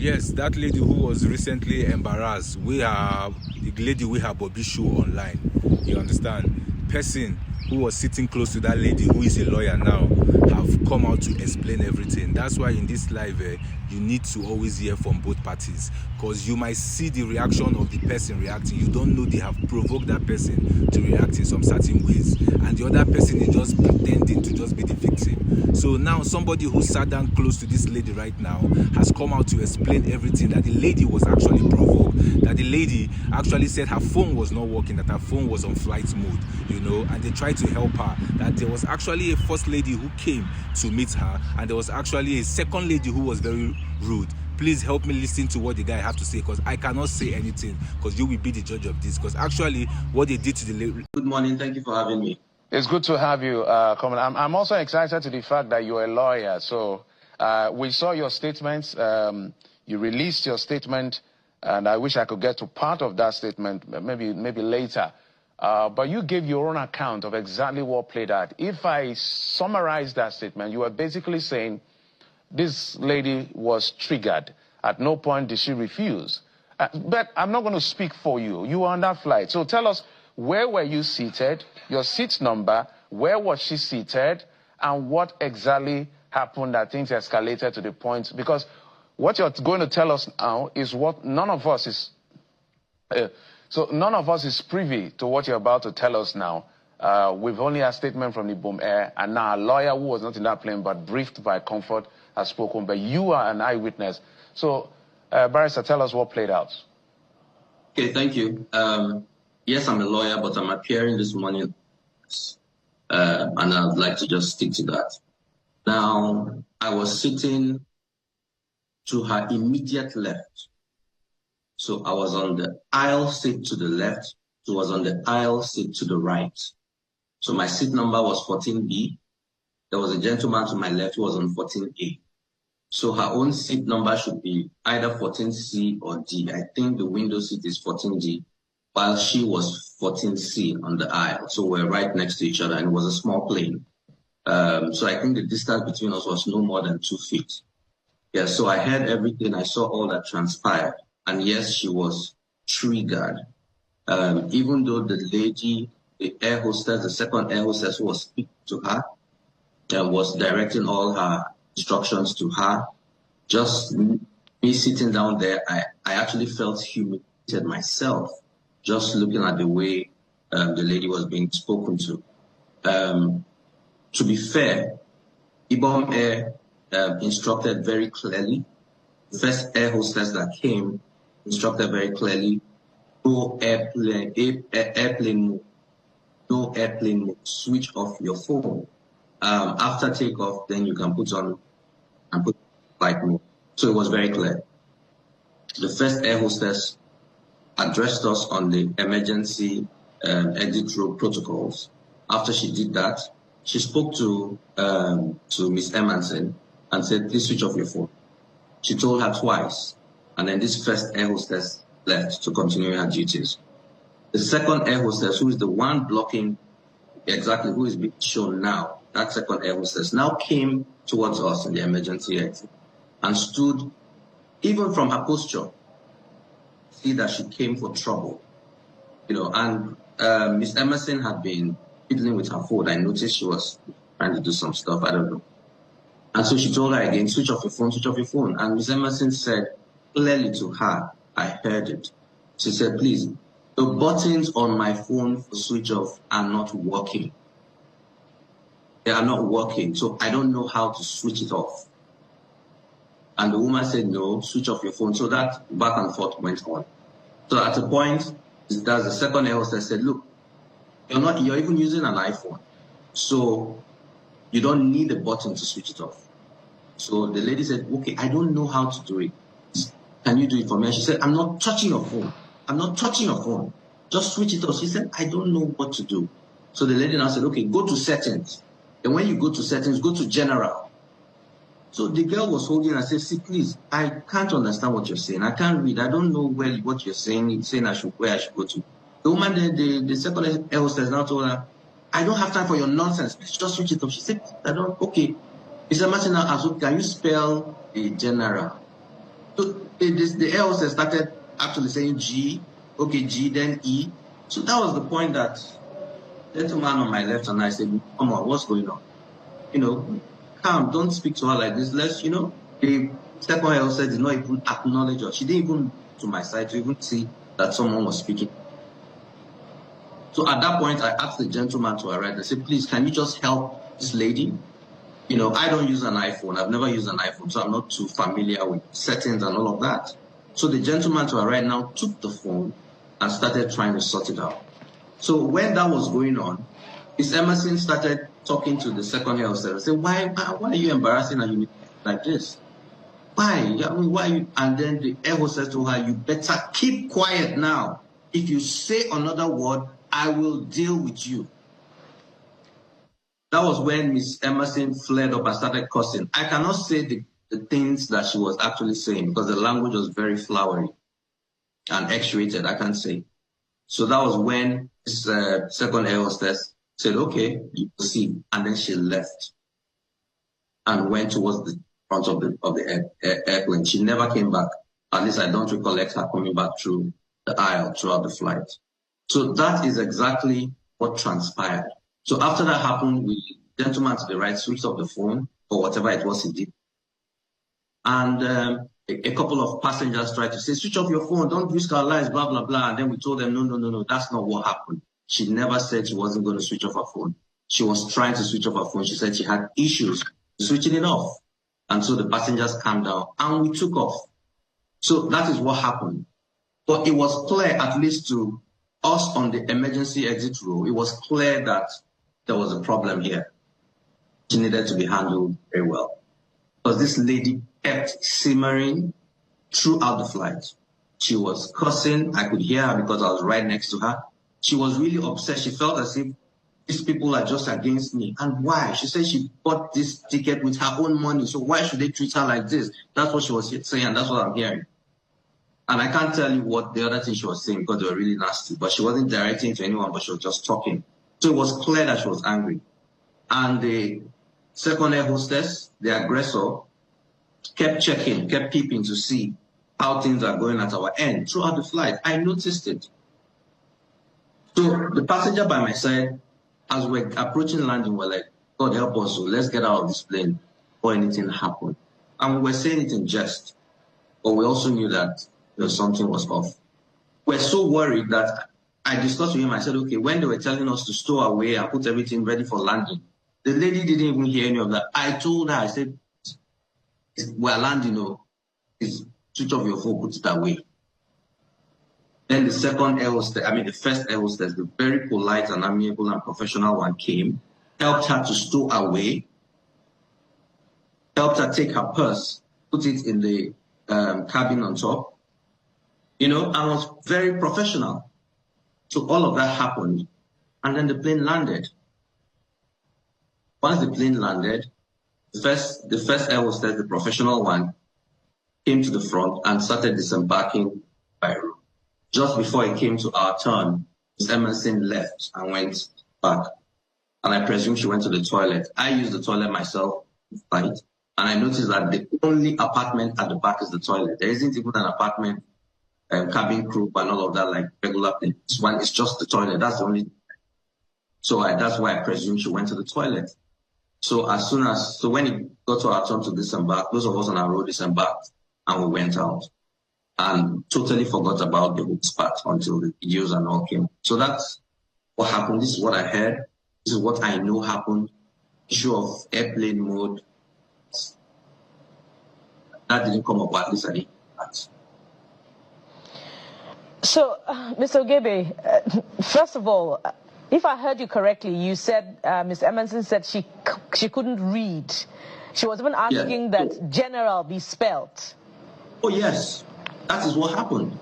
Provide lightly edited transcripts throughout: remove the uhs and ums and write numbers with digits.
Yes, that lady who was recently embarrassed, the lady we have Bobby show online. You understand? Person who was sitting close to that lady who is a lawyer now have come out to explain everything. That's why in this live, you need to always hear from both parties, because you might see the reaction of the person reacting. You don't know they have provoked that person to react in some certain ways, and the other person is just pretending to just be the victim. So now somebody who sat down close to this lady right now has come out to explain everything, that the lady was actually provoked, that the lady actually said her phone was not working, that her phone was on flight mode, you know, and they tried to help her, that there was actually a first lady who came to meet her, and there was actually a second lady who was very rude. Please help me listen to what the guy have to say, because I cannot say anything, because you will be the judge of this, because actually what they did to the lady. Good morning, thank you for having me. It's good to have you, Common. I'm also excited to the fact that you're a lawyer. So we saw your statements. You released your statement, and I wish I could get to part of that statement, maybe later. But you gave your own account of exactly what played out. If I summarize that statement, you were basically saying this lady was triggered. At no point did she refuse. But I'm not going to speak for you. You were on that flight. So tell us, where were you seated, your seat number, where was she seated, and what exactly happened that things escalated to the point? Because what you're going to tell us now is what none of us is... none of us is privy to what you're about to tell us now. We've only a statement from the Boom Air, and now a lawyer who was not in that plane but briefed by Comfort has spoken, but you are an eyewitness. So, Barrister, tell us what played out. Okay, thank you. Yes, I'm a lawyer, but I'm appearing this morning, and I'd like to just stick to that. Now, I was sitting to her immediate left. So I was on the aisle seat to the left. She was on the aisle seat to the right. So my seat number was 14B. There was a gentleman to my left who was on 14A. So her own seat number should be either 14C or D. I think the window seat is 14D, while she was 14C on the aisle. So we're right next to each other, and it was a small plane. So I think the distance between us was no more than 2 feet. Yeah, so I heard everything. I saw all that transpired. And yes, she was triggered. Even though the lady, the air hostess, the second air hostess who was speaking to her, was directing all her instructions to her, just me sitting down there, I actually felt humiliated myself, just looking at the way the lady was being spoken to. To be fair, Ibom Air instructed very clearly. The first air hostess that came instructed very clearly, no airplane mode, switch off your phone. After takeoff, then you can put on and put flight mode. So it was very clear. The first air hostess addressed us on the emergency exit road protocols. After she did that, she spoke to Miss Emerson and said, please switch off your phone. She told her twice, and then this first air hostess left to continue her duties. The second air hostess, who is the one blocking exactly who is being shown now, that second air hostess now came towards us in the emergency exit and stood, even from her posture, see that she came for trouble. You know, and Miss Emerson had been fiddling with her phone. I noticed she was trying to do some stuff, I don't know. And so she told her again, switch off your phone, switch off your phone. And Miss Emerson said clearly to her, I heard it. She said, please, the buttons on my phone for switch off are not working. They are not working, so I don't know how to switch it off. And the woman said, no, switch off your phone. So that back and forth went on. So at a point, that's the second air hostess said, look, you're even using an iPhone. So you don't need a button to switch it off. So the lady said, okay, I don't know how to do it. Can you do it for me? And she said, I'm not touching your phone. I'm not touching your phone. Just switch it off. She said, I don't know what to do. So the lady now said, okay, go to settings. And when you go to settings, go to general. So the girl was holding and said, see, please, I can't understand what you're saying. I can't read. I don't know what you're saying. It's saying where I should go to. The woman, the second air hostess now told her, I don't have time for your nonsense. Please just switch it off. She said, I don't, okay. Mr. Martin now asked, can you spell the general? So the air hostess started actually saying G, okay, G, then E. So that was the point that the gentleman on my left and I said, come on, what's going on? You know, calm, don't speak to her like this. Let's, you know, the second air hostess did not even acknowledge her. She didn't even to my side to even see that someone was speaking. So at that point, I asked the gentleman to arrive. I said, please, can you just help this lady? You know, I don't use an iPhone. I've never used an iPhone, so I'm not too familiar with settings and all of that. So the gentleman to arrive now took the phone and started trying to sort it out. So when that was going on, Miss Emerson started talking to the second air hostess. I said, why are you embarrassing her like this? Why? I mean, why? And then the air hostess told her, you better keep quiet now. If you say another word, I will deal with you. That was when Miss Emerson flared up and started cursing. I cannot say the things that she was actually saying because the language was very flowery and X-rated, I can't say. So that was when this second air hostess said, okay, you see. And then she left and went towards the front of the airplane. She never came back. At least I don't recollect her coming back through the aisle throughout the flight. So that is exactly what transpired. So after that happened, the gentleman to the right switched off the phone or whatever it was he did. And a couple of passengers tried to say, switch off your phone, don't risk our lives, blah, blah, blah. And then we told them, no, that's not what happened. She never said she wasn't going to switch off her phone. She was trying to switch off her phone. She said she had issues switching it off. And so the passengers calmed down and we took off. So that is what happened. But it was clear, at least to us on the emergency exit row, it was clear that there was a problem here. She needed to be handled very well. Because this lady kept simmering throughout the flight. She was cursing. I could hear her because I was right next to her. She was really upset. She felt as if these people are just against me. And why? She said she bought this ticket with her own money. So why should they treat her like this? That's what she was saying, and that's what I'm hearing. And I can't tell you what the other thing she was saying because they were really nasty. But she wasn't directing to anyone, but she was just talking. So it was clear that she was angry. And the second air hostess, the aggressor, kept checking, kept peeping to see how things are going at our end throughout the flight. I noticed it. So the passenger by my side, as we're approaching landing, we're like, God help us, so let's get out of this plane before anything happened. And we were saying it in jest, but we also knew that something was off. We're so worried that I discussed with him. I said, okay, when they were telling us to stow away and put everything ready for landing, the lady didn't even hear any of that. I told her, I said, we're landing, switch off your phone, put it away. Then the second air hostess, the first air hostess, the very polite and amiable and professional one came, helped her to stow away, helped her take her purse, put it in the cabin on top, and was very professional. So all of that happened, and then the plane landed. Once the plane landed, the first air hostess, the professional one, came to the front and started disembarking by room. Just before it came to our turn, Ms. Emerson left and went back. And I presume she went to the toilet. I used the toilet myself in flight, and I noticed that the only apartment at the back is the toilet. There isn't even an apartment, cabin crew and all of that like regular thing. This one is just the toilet. That's the only. So that's why I presume she went to the toilet. So when it got to our turn to disembark, those of us on our road disembarked and we went out. And totally forgot about the whole part until the videos and all came. So that's what happened. This is what I heard. This is what I know happened. Issue of airplane mode. That didn't come up, at least I didn't. So, Mr. Ogebe, first of all, if I heard you correctly, you said Ms. Emerson said she couldn't read. She was even asking that general be spelled. Oh, yes. That is what happened.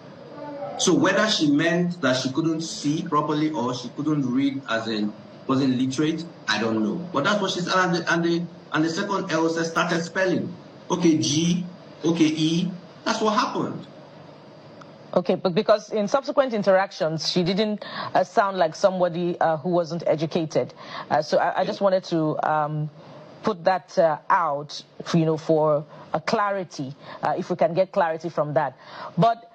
So whether she meant that she couldn't see properly or she couldn't read as in wasn't literate, I don't know. But that's what she said. And the second air hostess started spelling. Okay, G, okay, E. That's what happened. Okay, but because in subsequent interactions, she didn't sound like somebody who wasn't educated. So I just wanted to put that out, for a clarity, if we can get clarity from that. But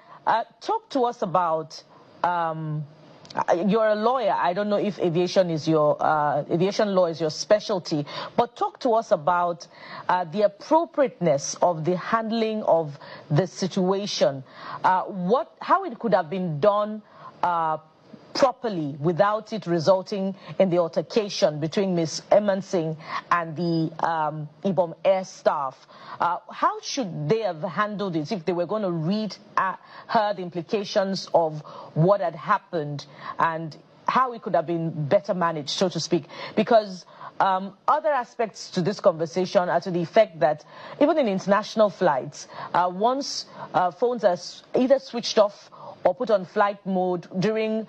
talk to us about. You're a lawyer. I don't know if aviation law is your specialty, but talk to us about the appropriateness of the handling of the situation. How it could have been done properly without it resulting in the altercation between Ms. Emensing and the Ibom Air staff. How should they have handled it if they were going to read her the implications of what had happened and how it could have been better managed, so to speak? Because other aspects to this conversation are to the effect that even in international flights, once phones are either switched off or put on flight mode during